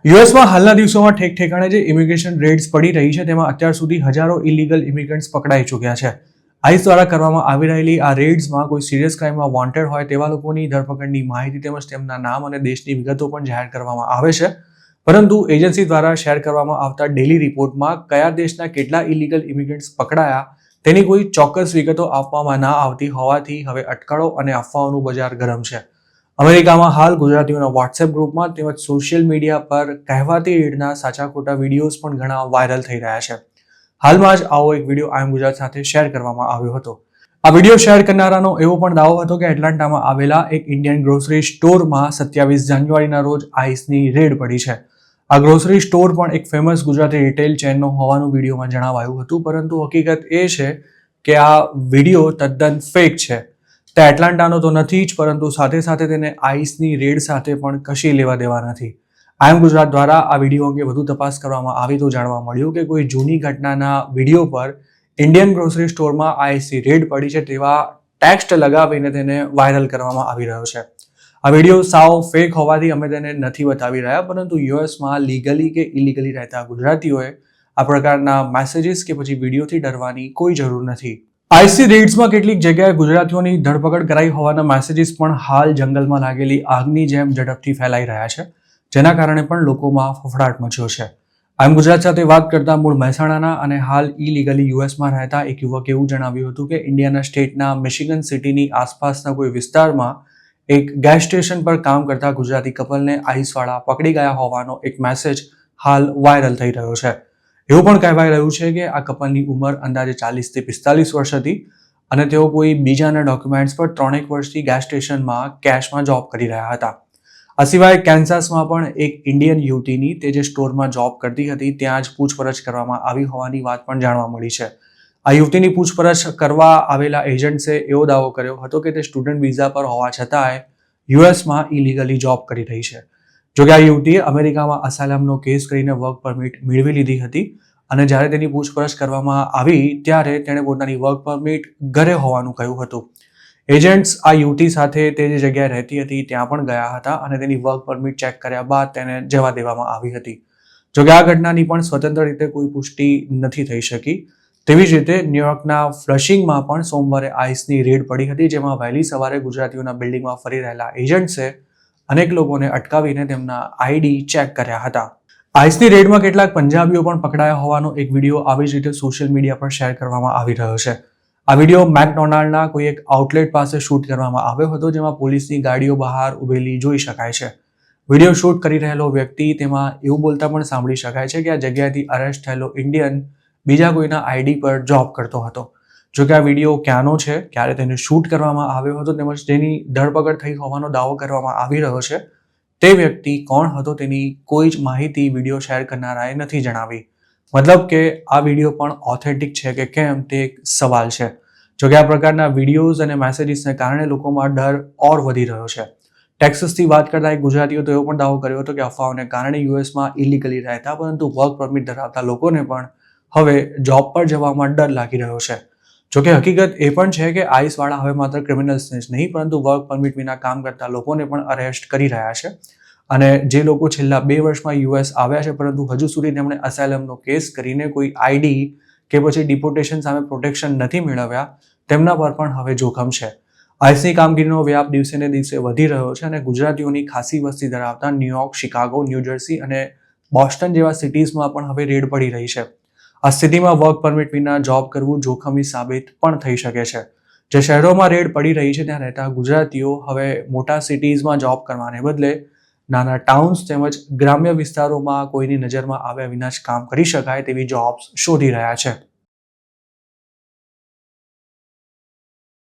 યુએસમાં હાલના દિવસોમાં ઠેક ઠેકાણે જે ઇમિગ્રેશન રેડ્સ પડી રહી છે તેમાં અત્યાર સુધી હજારો ઇલીગલ ઇમિગ્રન્ટ્સ પકડાઈ ચૂક્યા છે. આઈસ દ્વારા કરવામાં આવી રહેલી આ રેડ્સમાં કોઈ સિરિયસ ક્રાઇમમાં વોન્ટેડ હોય તેવા લોકોની ધરપકડની માહિતી તેમજ તેમના નામ અને દેશની વિગતો પણ જાહેર કરવામાં આવે છે. પરંતુ એજન્સી દ્વારા શેર કરવામાં આવતા ડેલી રિપોર્ટમાં કયા દેશના કેટલા ઇલીગલ ઇમિગ્રન્ટ્સ પકડાયા તેની કોઈ ચોક્કસ વિગતો આપવામાં ના આવતી હોવાથી હવે અટકળો અને અફવાઓનું બજાર ગરમ છે. અમેરિકામાં હાલ ગુજરાતીઓના વોટ્સએપ ગ્રુપમાં તેમજ સોશિયલ મીડિયા પર કહેવાતી રેડના સાચા ખોટા વિડીયોઝ પણ ઘણા વાયરલ થઈ રહ્યા છે. હાલમાં જ આવો એક વિડીયો આઈ એમ ગુજરાત સાથે શેર કરવામાં આવ્યો હતો. આ વિડીયો શેર કરનારાનો એવો પણ દાવો હતો કે એટલાન્ટામાં આવેલા એક ઇન્ડિયન ગ્રોસરી સ્ટોરમાં 27 જાન્યુઆરીના રોજ આઈસની રેડ પડી છે. આ ગ્રોસરી સ્ટોર પણ એક ફેમસ ગુજરાતી રિટેલ ચેનનો હોવાનું વિડીયોમાં જણાવાયું હતું, પરંતુ હકીકત એ છે કે આ વિડીયો તદ્દન ફેક છે. તે એટલાન્ટાનો તો નથી જ, પરંતુ સાથે સાથે તેને આઈસની રેડ સાથે પણ કશી લેવા દેવા નથી. આઈ એમ ગુજરાત દ્વારા આ વિડીયો અંગે વધુ તપાસ કરવામાં આવી તો જાણવા મળ્યું કે કોઈ જૂની ઘટનાના વિડીયો પર ઇન્ડિયન ગ્રોસરી સ્ટોરમાં આઈસની રેડ પડી છે તેવા ટેક્સ્ટ લગાવીને તેને વાયરલ કરવામાં આવી રહ્યો છે. આ વિડીયો સાવ ફેક હોવાથી અમે તેને નથી બતાવી રહ્યા, પરંતુ યુએસમાં લીગલી કે ઇલીગલી રહેતા ગુજરાતીઓએ આ પ્રકારના મેસેજીસ કે પછી વિડીયોથી ડરવાની કોઈ જરૂર નથી. આઈસી રેડ્સમાં કેટલીક જગ્યાએ ગુજરાતીઓની ધરપકડ કરાઈ હોવાના મેસેજીસ પણ હાલ જંગલમાં લાગેલી આગની જેમ ઝડપથી ફેલાઈ રહ્યા છે, જેના કારણે પણ લોકોમાં ફફડાટ મચ્યો છે. આઈ એમ ગુજરાત સાથે વાત કરતા મૂળ મહેસાણાના અને હાલ ઇલીગલી યુએસમાં રહેતા એક યુવકે એવું જણાવ્યું હતું કે ઇન્ડિયાના સ્ટેટના મિશિગન સિટીની આસપાસના કોઈ વિસ્તારમાં એક ગેસ સ્ટેશન પર કામ કરતા ગુજરાતી કપલને આઈસવાળા પકડી ગયા હોવાનો એક મેસેજ હાલ વાયરલ થઈ રહ્યો છે. એવું પણ કહેવાય રહ્યું છે કે આ કપલની ઉંમર અંદાજે 40 થી 45 વર્ષ હતી અને તેઓ કોઈ બીજાના ડોક્યુમેન્ટ્સ પર 3 વર્ષથી ગેસ સ્ટેશનમાં કેશમાં જોબ કરી રહ્યા હતા. આ સિવાય કેન્સાસમાં પણ એક ઇન્ડિયન યુવતીની તે જે સ્ટોરમાં જોબ કરતી હતી ત્યાં જ પૂછપરછ કરવામાં આવી હોવાની વાત પણ જાણવા મળી છે. આ યુવતીની પૂછપરછ કરવા આવેલા એજન્ટ્સે એવો દાવો કર્યો હતો કે તે સ્ટુડન્ટ વિઝા પર હોવા છતાંય યુએસમાં ઇલીગલી જોબ કરી રહી છે. જોકે આ યુવતીએ અમેરિકામાં અસાયલમનો કેસ કરીને વર્ક પરમિટ મેળવી લીધી હતી અને જ્યારે તેની પૂછપરછ કરવામાં આવી ત્યારે તેણે પોતાની વર્ક પરમિટ ઘરે હોવાનું કહ્યું હતું. એજન્ટ્સ આ યુવતી સાથે તે જે જગ્યાએ રહેતી હતી ત્યાં પણ ગયા હતા અને તેની વર્ક પરમિટ ચેક કર્યા બાદ તેને જવા દેવામાં આવી હતી. જોકે આ ઘટનાની પણ સ્વતંત્ર રીતે કોઈ પુષ્ટિ નથી થઈ શકી. તેવી જ રીતે ન્યુયોર્કના ફ્લશિંગમાં પણ સોમવારે આઈસની રેડ પડી હતી, જેમાં વહેલી સવારે ગુજરાતીઓના બિલ્ડિંગમાં ફરી રહેલા એજન્ટ્સે અનેક લોકોને અટકાવીને તેમના આઈડી ચેક કર્યા હતા. આઈસની રેડમાં કેટલાક પંજાબીઓ પણ પકડાયા હોવાનો એક વિડીયો આવી જ રીતે સોશિયલ મીડિયા પર શેર કરવામાં આવી રહ્યો છે. આ વિડીયો મેકડોનાલ્ડના કોઈ એક આઉટલેટ પાસે શૂટ કરવામાં આવ્યો હતો, જેમાં પોલીસની ગાડીઓ બહાર ઉભેલી જોઈ શકાય છે. વિડીયો શૂટ કરી રહેલો વ્યક્તિ તેમાં એવું બોલતા પણ સાંભળી શકાય છે કે આ જગ્યાએથી અરેસ્ટ થયેલો ઇન્ડિયન બીજા કોઈના આઈડી પર જોબ કરતો હતો. જોકે આ વિડીયો ક્યાંનો છે, ક્યારે તેને શૂટ કરવામાં આવ્યો હતો તેમજ તેની ધરપકડ થઈ હોવાનો દાવો કરવામાં આવી રહ્યો છે, તે વ્યક્તિ કોણ હતો તેની કોઈ જ માહિતી વિડીયો શેર કરનારાએ નથી જણાવી. મતલબ કે આ વિડીયો પણ ઓથેન્ટિક છે કે કેમ તે એક સવાલ છે. જોકે આ પ્રકારના વિડીયોઝ અને મેસેજીસને કારણે લોકોમાં ડર ઓર વધી રહ્યો છે. ટેક્સાસથી વાત કરતા એક ગુજરાતીઓ તો એવો પણ દાવો કર્યો હતો કે અફવાઓને કારણે યુએસમાં ઇલીગલી રહેતા પરંતુ વર્ક પરમિટ ધરાવતા લોકોને પણ હવે જોબ પર જવામાં ડર લાગી રહ્યો છે. જોકે હકીકત એ પણ છે કે આઈસવાળા હવે માત્ર ક્રિમિનલ્સને જ નહીં પરંતુ વર્ક પરમિટ વિના કામ કરતા લોકોને પણ અરેસ્ટ કરી રહ્યા છે અને જે લોકો છેલ્લા 2 વર્ષમાં યુએસ આવ્યા છે પરંતુ હજુ સુધી તેમણે અસાયલમનો કેસ કરીને કોઈ આઈડી કે પછી ડિપોર્ટેશન સામે પ્રોટેક્શન નથી મેળવ્યા તેમના પર પણ હવે જોખમ છે. આઈસની કામગીરીનો વ્યાપ દિવસે ને દિવસે વધી રહ્યો છે અને ગુજરાતીઓની ખાસી વસ્તી ધરાવતા ન્યુયોર્ક, શિકાગો, ન્યૂજર્સી અને બોસ્ટન જેવા સિટીઝમાં પણ હવે રેડ પડી રહી છે. આ સ્થિતિમાં વર્ક પરમિટ વિના જોબ કરવું જોખમી સાબિત પણ થઈ શકે છે. જે શહેરોમાં રેડ પડી રહી છે ત્યાં રહેતા ગુજરાતીઓ હવે મોટા સિટીઝમાં જોબ કરવાને બદલે નાના ટાઉન્સ તેમજ ગ્રામ્ય વિસ્તારોમાં કોઈની નજરમાં આવ્યા વિના જ કામ કરી શકાય તેવી જોબ્સ શોધી રહ્યા છે.